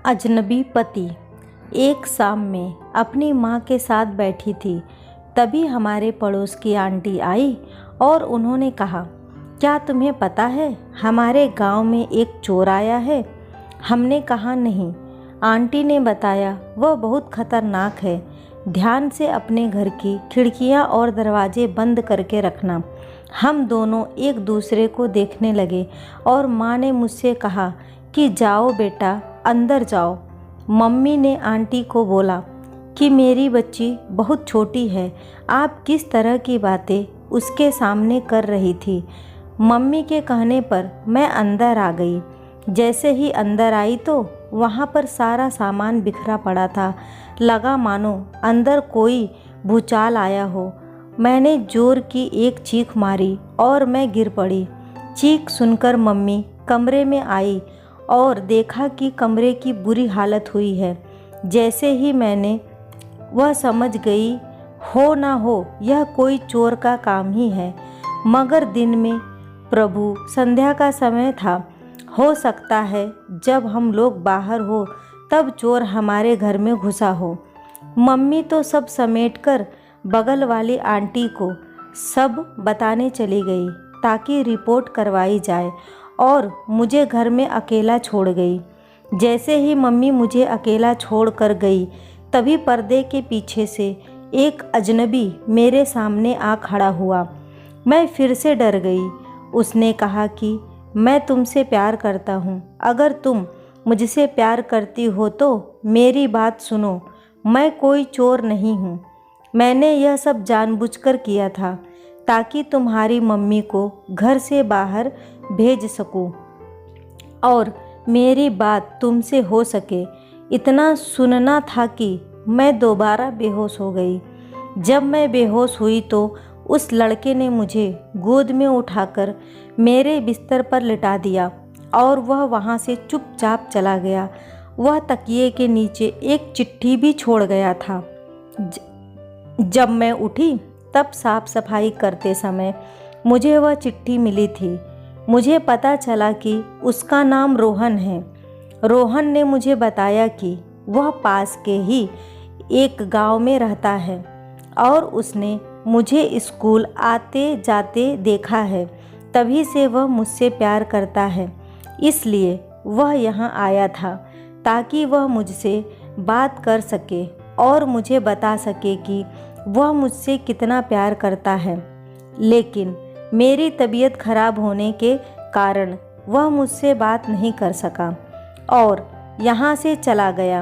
अजनबी पति। एक शाम में अपनी माँ के साथ बैठी थी, तभी हमारे पड़ोस की आंटी आई और उन्होंने कहा, क्या तुम्हें पता है हमारे गांव में एक चोर आया है। हमने कहा नहीं। आंटी ने बताया, वह बहुत खतरनाक है, ध्यान से अपने घर की खिड़कियां और दरवाजे बंद करके रखना। हम दोनों एक दूसरे को देखने लगे और माँ ने मुझसे कहा कि जाओ बेटा, अंदर जाओ। मम्मी ने आंटी को बोला कि मेरी बच्ची बहुत छोटी है, आप किस तरह की बातें उसके सामने कर रही थी। मम्मी के कहने पर मैं अंदर आ गई। जैसे ही अंदर आई तो वहाँ पर सारा सामान बिखरा पड़ा था, लगा मानो अंदर कोई भूचाल आया हो। मैंने जोर की एक चीख मारी और मैं गिर पड़ी। चीख सुनकर मम्मी कमरे में आई और देखा कि कमरे की बुरी हालत हुई है। जैसे ही मैंने वह समझ गई, हो ना हो यह कोई चोर का काम ही है। मगर दिन में प्रभु संध्या का समय था, हो सकता है जब हम लोग बाहर हो तब चोर हमारे घर में घुसा हो। मम्मी तो सब समेटकर बगल वाली आंटी को सब बताने चली गई ताकि रिपोर्ट करवाई जाए और मुझे घर में अकेला छोड़ गई। जैसे ही मम्मी मुझे अकेला छोड़ कर गई, तभी पर्दे के पीछे से एक अजनबी मेरे सामने आ खड़ा हुआ। मैं फिर से डर गई। उसने कहा कि मैं तुमसे प्यार करता हूँ, अगर तुम मुझसे प्यार करती हो तो मेरी बात सुनो, मैं कोई चोर नहीं हूँ। मैंने यह सब जानबूझकर किया था ताकि तुम्हारी मम्मी को घर से बाहर भेज सकूं और मेरी बात तुमसे हो सके। इतना सुनना था कि मैं दोबारा बेहोश हो गई। जब मैं बेहोश हुई तो उस लड़के ने मुझे गोद में उठाकर मेरे बिस्तर पर लिटा दिया और वह वहाँ से चुपचाप चला गया। वह तकिए के नीचे एक चिट्ठी भी छोड़ गया था। जब मैं उठी तब साफ सफाई करते समय मुझे वह चिट्ठी मिली थी। मुझे पता चला कि उसका नाम रोहन है। रोहन ने मुझे बताया कि वह पास के ही एक गांव में रहता है और उसने मुझे स्कूल आते जाते देखा है, तभी से वह मुझसे प्यार करता है। इसलिए वह यहाँ आया था ताकि वह मुझसे बात कर सके और मुझे बता सके कि वह मुझसे कितना प्यार करता है। लेकिन मेरी तबीयत खराब होने के कारण वह मुझसे बात नहीं कर सका और यहाँ से चला गया।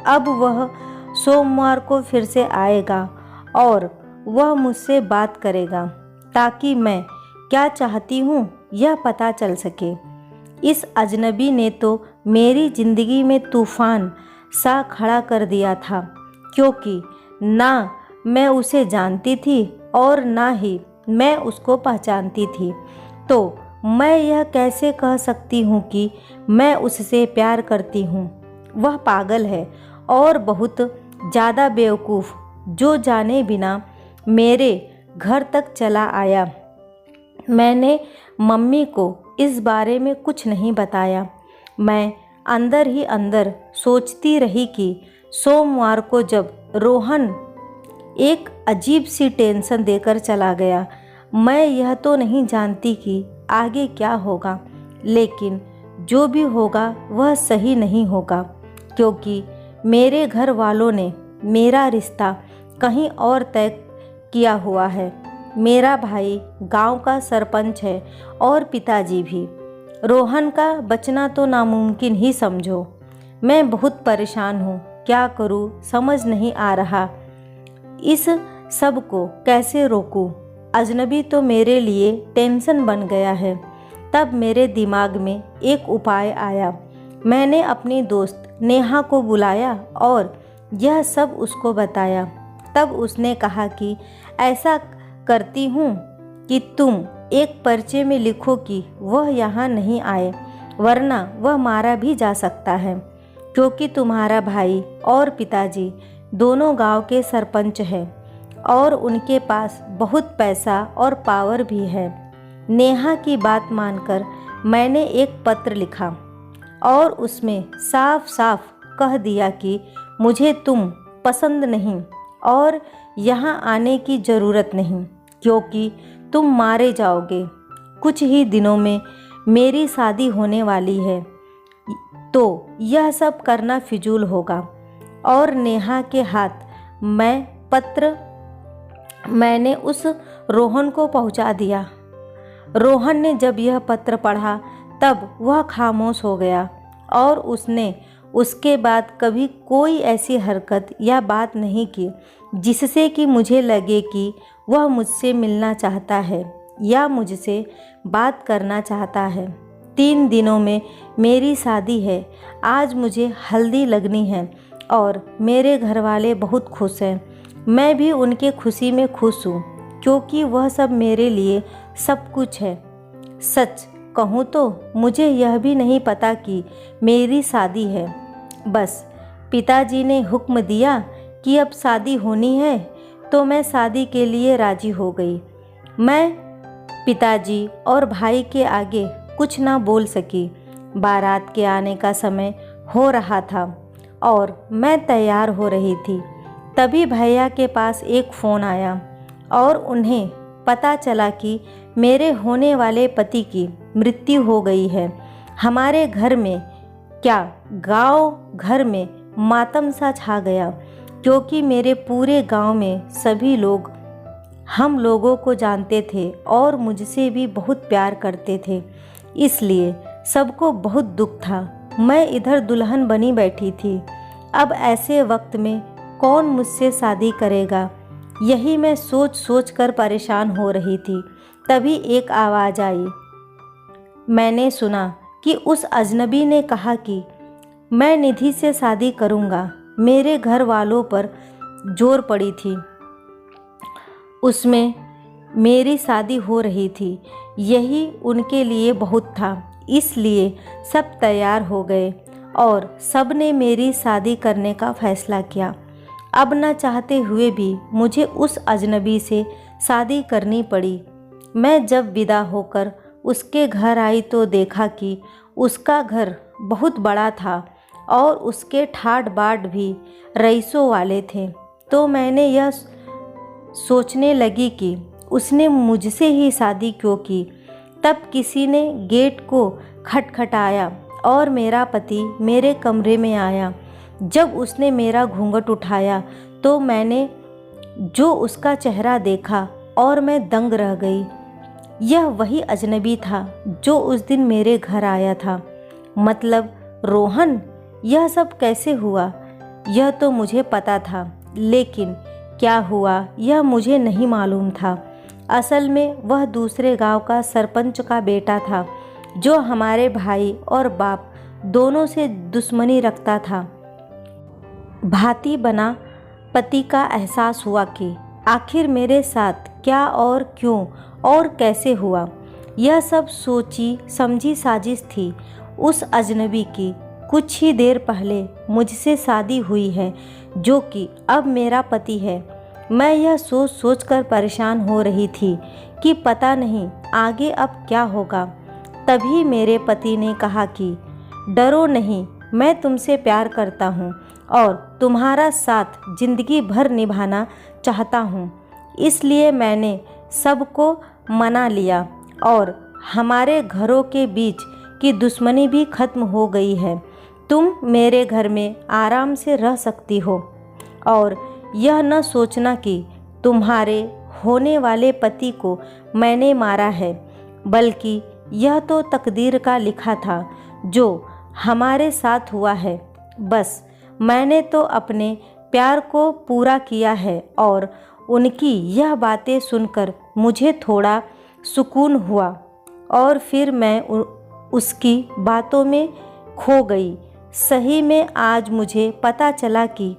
अब वह सोमवार को फिर से आएगा और वह मुझसे बात करेगा ताकि मैं क्या चाहती हूँ यह पता चल सके। इस अजनबी ने तो मेरी ज़िंदगी में तूफ़ान सा खड़ा कर दिया था, क्योंकि ना मैं उसे जानती थी और ना ही मैं उसको पहचानती थी। तो मैं यह कैसे कह सकती हूँ कि मैं उससे प्यार करती हूँ। वह पागल है और बहुत ज़्यादा बेवकूफ़, जो जाने बिना मेरे घर तक चला आया। मैंने मम्मी को इस बारे में कुछ नहीं बताया। मैं अंदर ही अंदर सोचती रही कि सोमवार को जब रोहन एक अजीब सी टेंशन देकर चला गया, मैं यह तो नहीं जानती कि आगे क्या होगा, लेकिन जो भी होगा वह सही नहीं होगा, क्योंकि मेरे घर वालों ने मेरा रिश्ता कहीं और तय किया हुआ है। मेरा भाई गांव का सरपंच है और पिताजी भी। रोहन का बचना तो नामुमकिन ही समझो। मैं बहुत परेशान हूँ, क्या करूँ समझ नहीं आ रहा। इस सब को कैसे रोकूं? अजनबी तो मेरे लिए टेंशन बन गया है। तब मेरे दिमाग में एक उपाय आया। मैंने अपनी दोस्त नेहा को बुलाया और यह सब उसको बताया। तब उसने कहा कि ऐसा करती हूँ कि तुम एक पर्चे में लिखो कि वह यहाँ नहीं आए, वरना वह मारा भी जा सकता है, क्योंकि तुम्हारा भाई और पिताजी दोनों गांव के सरपंच हैं और उनके पास बहुत पैसा और पावर भी है। नेहा की बात मानकर मैंने एक पत्र लिखा और उसमें साफ साफ कह दिया कि मुझे तुम पसंद नहीं और यहाँ आने की ज़रूरत नहीं, क्योंकि तुम मारे जाओगे। कुछ ही दिनों में मेरी शादी होने वाली है, तो यह सब करना फिजूल होगा। और नेहा के हाथ मैंने उस रोहन को पहुंचा दिया। रोहन ने जब यह पत्र पढ़ा तब वह खामोश हो गया और उसने उसके बाद कभी कोई ऐसी हरकत या बात नहीं की जिससे कि मुझे लगे कि वह मुझसे मिलना चाहता है या मुझसे बात करना चाहता है। 3 दिनों में मेरी शादी है। आज मुझे हल्दी लगनी है और मेरे घर वाले बहुत खुश हैं। मैं भी उनके खुशी में खुश हूँ, क्योंकि वह सब मेरे लिए सब कुछ है। सच कहूँ तो मुझे यह भी नहीं पता कि मेरी शादी है। बस पिताजी ने हुक्म दिया कि अब शादी होनी है, तो मैं शादी के लिए राजी हो गई। मैं पिताजी और भाई के आगे कुछ ना बोल सकी। बारात के आने का समय हो रहा था और मैं तैयार हो रही थी। तभी भैया के पास एक फ़ोन आया और उन्हें पता चला कि मेरे होने वाले पति की मृत्यु हो गई है। हमारे घर में क्या गांव घर में मातम सा छा गया, क्योंकि मेरे पूरे गांव में सभी लोग हम लोगों को जानते थे और मुझसे भी बहुत प्यार करते थे, इसलिए सबको बहुत दुख था। मैं इधर दुल्हन बनी बैठी थी। अब ऐसे वक्त में कौन मुझसे शादी करेगा, यही मैं सोच सोच कर परेशान हो रही थी। तभी एक आवाज़ आई। मैंने सुना कि उस अजनबी ने कहा कि मैं निधि से शादी करूँगा। मेरे घर वालों पर जोर पड़ी थी। उसमें मेरी शादी हो रही थी, यही उनके लिए बहुत था। इसलिए सब तैयार हो गए और सब ने मेरी शादी करने का फैसला किया। अब न चाहते हुए भी मुझे उस अजनबी से शादी करनी पड़ी। मैं जब विदा होकर उसके घर आई तो देखा कि उसका घर बहुत बड़ा था और उसके ठाट बाट भी रईसों वाले थे। तो मैंने यह सोचने लगी कि उसने मुझसे ही शादी क्यों की। तब किसी ने गेट को खटखटाया और मेरा पति मेरे कमरे में आया। जब उसने मेरा घूंघट उठाया तो मैंने जो उसका चेहरा देखा और मैं दंग रह गई। यह वही अजनबी था जो उस दिन मेरे घर आया था। मतलब रोहन। यह सब कैसे हुआ यह तो मुझे पता था, लेकिन क्या हुआ यह मुझे नहीं मालूम था। असल में वह दूसरे गांव का सरपंच का बेटा था, जो हमारे भाई और बाप दोनों से दुश्मनी रखता था। भांति बना पति का एहसास हुआ कि आखिर मेरे साथ क्या और क्यों और कैसे हुआ। यह सब सोची समझी साजिश थी उस अजनबी की। कुछ ही देर पहले मुझसे शादी हुई है, जो कि अब मेरा पति है। मैं यह सोच सोच कर परेशान हो रही थी कि पता नहीं आगे अब क्या होगा। तभी मेरे पति ने कहा कि डरो नहीं, मैं तुमसे प्यार करता हूँ और तुम्हारा साथ जिंदगी भर निभाना चाहता हूँ। इसलिए मैंने सबको मना लिया और हमारे घरों के बीच की दुश्मनी भी खत्म हो गई है। तुम मेरे घर में आराम से रह सकती हो और यह न सोचना कि तुम्हारे होने वाले पति को मैंने मारा है, बल्कि यह तो तकदीर का लिखा था जो हमारे साथ हुआ है। बस मैंने तो अपने प्यार को पूरा किया है और उनकी यह बातें सुनकर मुझे थोड़ा सुकून हुआ और फिर मैं उसकी बातों में खो गई। सही में आज मुझे पता चला कि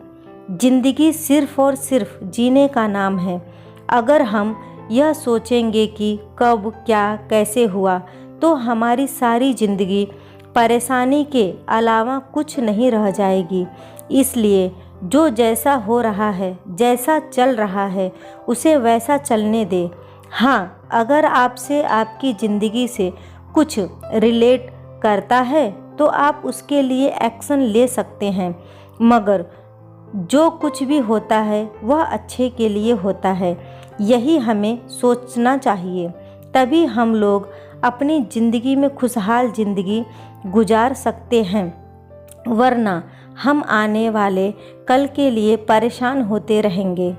ज़िंदगी सिर्फ़ और सिर्फ जीने का नाम है। अगर हम यह सोचेंगे कि कब क्या कैसे हुआ, तो हमारी सारी ज़िंदगी परेशानी के अलावा कुछ नहीं रह जाएगी। इसलिए जो जैसा हो रहा है, जैसा चल रहा है, उसे वैसा चलने दे। हाँ, अगर आपसे आपकी ज़िंदगी से कुछ रिलेट करता है तो आप उसके लिए एक्शन ले सकते हैं, मगर जो कुछ भी होता है वह अच्छे के लिए होता है, यही हमें सोचना चाहिए। तभी हम लोग अपनी ज़िंदगी में खुशहाल ज़िंदगी गुजार सकते हैं, वरना हम आने वाले कल के लिए परेशान होते रहेंगे।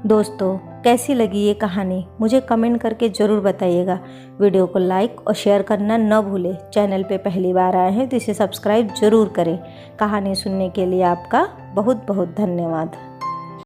दोस्तों, कैसी लगी ये कहानी मुझे कमेंट करके ज़रूर बताइएगा। वीडियो को लाइक और शेयर करना न भूलें। चैनल पे पहली बार आए हैं तो इसे सब्सक्राइब ज़रूर करें। कहानी सुनने के लिए आपका बहुत बहुत धन्यवाद।